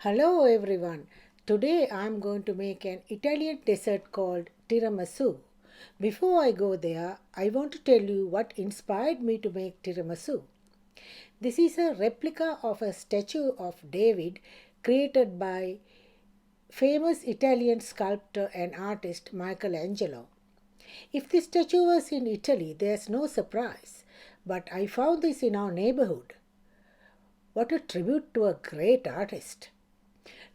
Hello everyone. Today I am going to make an Italian dessert called tiramisu. Before I go there, I want to tell you what inspired me to make tiramisu. This is a replica of a statue of David created by famous Italian sculptor and artist Michelangelo. If this statue was in Italy, there's no surprise, but I found this in our neighborhood. What a tribute to a great artist!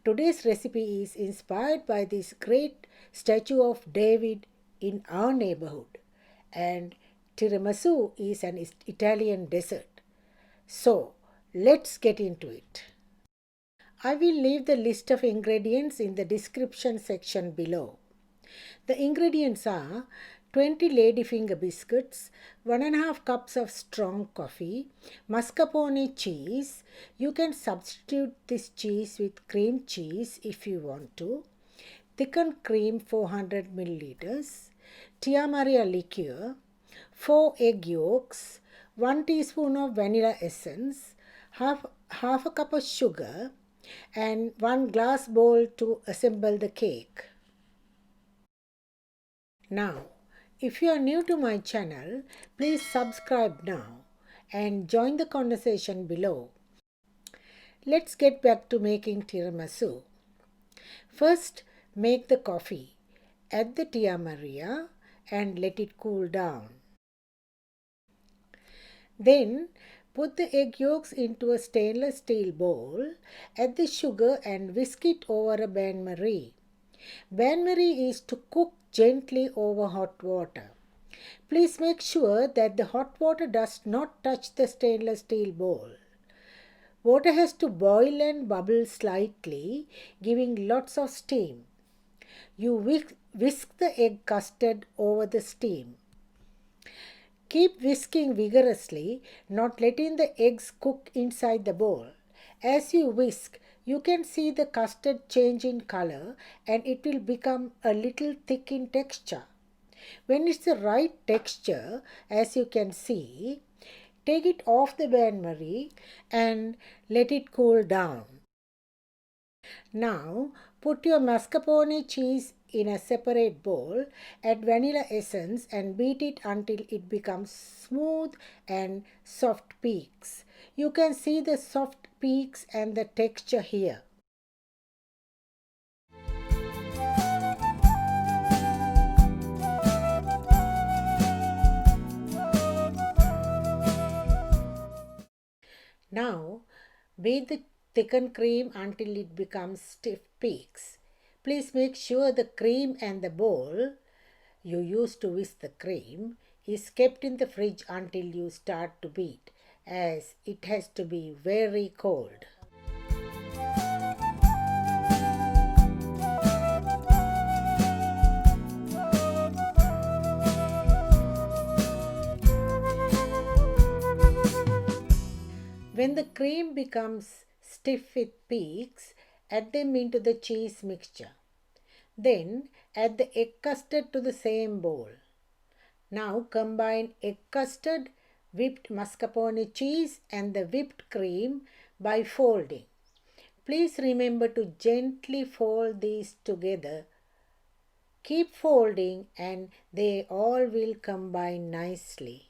Today's recipe is inspired by this great statue of David in our neighborhood, and tiramisu is an Italian dessert. So, let's get into it. I will leave the list of ingredients in the description section below. The ingredients are 20 ladyfinger biscuits, 1.5 cups of strong coffee, mascarpone cheese. You can substitute this cheese with cream cheese if you want to. Thickened cream 400 milliliters, Tia Maria liqueur, 4 egg yolks, 1 teaspoon of vanilla essence, half a cup of sugar, and 1 glass bowl to assemble the cake. Now, if you are new to my channel, please subscribe now and join the conversation below. Let's get back to making tiramisu. First, make the coffee. Add the Tia Maria and let it cool down. Then, put the egg yolks into a stainless steel bowl. Add the sugar and whisk it over a bain-marie. Bain-marie is to cook gently over hot water. Please make sure that the hot water does not touch the stainless steel bowl. Water has to boil and bubble slightly, giving lots of steam. You whisk the egg custard over the steam. Keep whisking vigorously, not letting the eggs cook inside the bowl. As you whisk, you can see the custard change in color and it will become a little thick in texture. When it's the right texture, as you can see, take it off the bain-marie and let it cool down. Now, put your mascarpone cheese in a separate bowl, add vanilla essence and beat it until it becomes smooth and soft peaks. You can see the soft peaks and the texture here. Now, beat the thickened cream until it becomes stiff peaks. Please make sure the cream and the bowl you use to whisk the cream is kept in the fridge until you start to beat, as it has to be very cold. When the cream becomes stiff with peaks, add them into the cheese mixture. Then add the egg custard to the same bowl. Now combine egg custard, whipped mascarpone cheese and the whipped cream by folding. Please remember to gently fold these together. Keep folding and they all will combine nicely.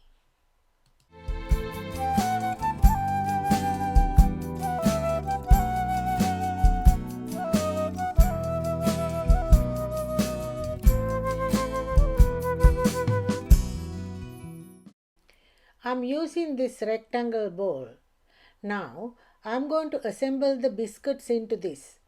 I'm using this rectangle bowl. Now I'm going to assemble the biscuits into this.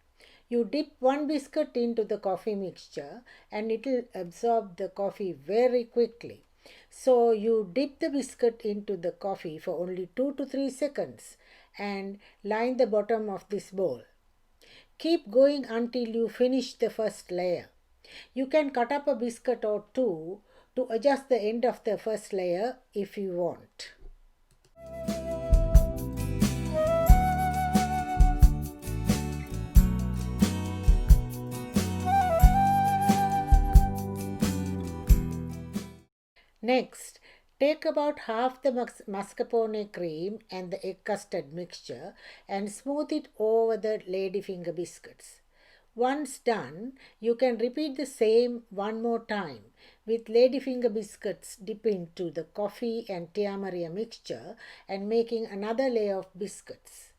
You dip one biscuit into the coffee mixture and it will absorb the coffee very quickly. So you dip the biscuit into the coffee for only 2 to 3 seconds and line the bottom of this bowl. Keep going until you finish the first layer. You can cut up a biscuit or two to adjust the end of the first layer if you want. Next, Take about half the mascarpone cream and the egg custard mixture and smooth it over the ladyfinger biscuits. Once done, you can repeat the same one more time. With ladyfinger biscuits, dip into the coffee and Tia Maria mixture and making another layer of biscuits.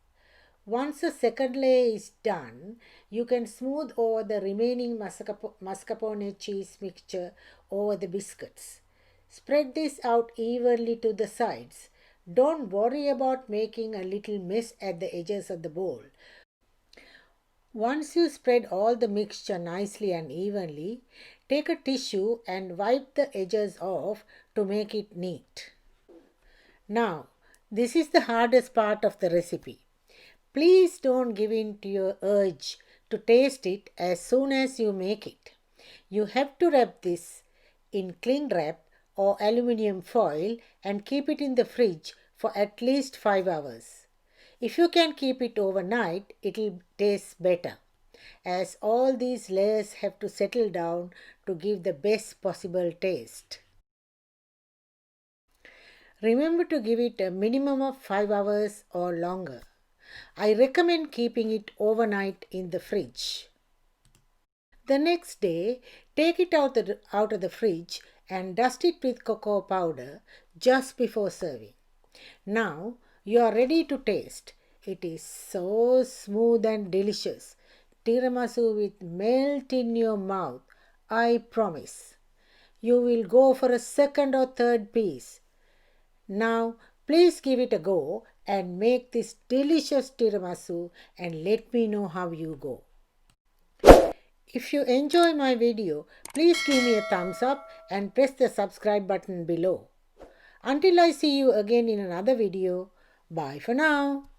Once the second layer is done, you can smooth over the remaining mascarpone cheese mixture over the biscuits. Spread this out evenly to the sides. Don't worry about making a little mess at the edges of the bowl. Once you spread all the mixture nicely and evenly, take a tissue and wipe the edges off to make it neat. Now, this is the hardest part of the recipe. Please don't give in to your urge to taste it as soon as you make it. You have to wrap this in cling wrap or aluminium foil and keep it in the fridge for at least 5 hours. If you can keep it overnight, it'll taste better, as all these layers have to settle down to give the best possible taste. Remember to give it a minimum of 5 hours or longer. I recommend keeping it overnight in the fridge. The next day, take it out of the fridge and dust it with cocoa powder just before serving. Now you are ready to taste. It is so smooth and delicious. Tiramisu with melt in your mouth, I promise. You will go for a second or third piece. Now, please give it a go and make this delicious tiramisu and let me know how you go. If you enjoy my video, please give me a thumbs up and press the subscribe button below. Until I see you again in another video, bye for now.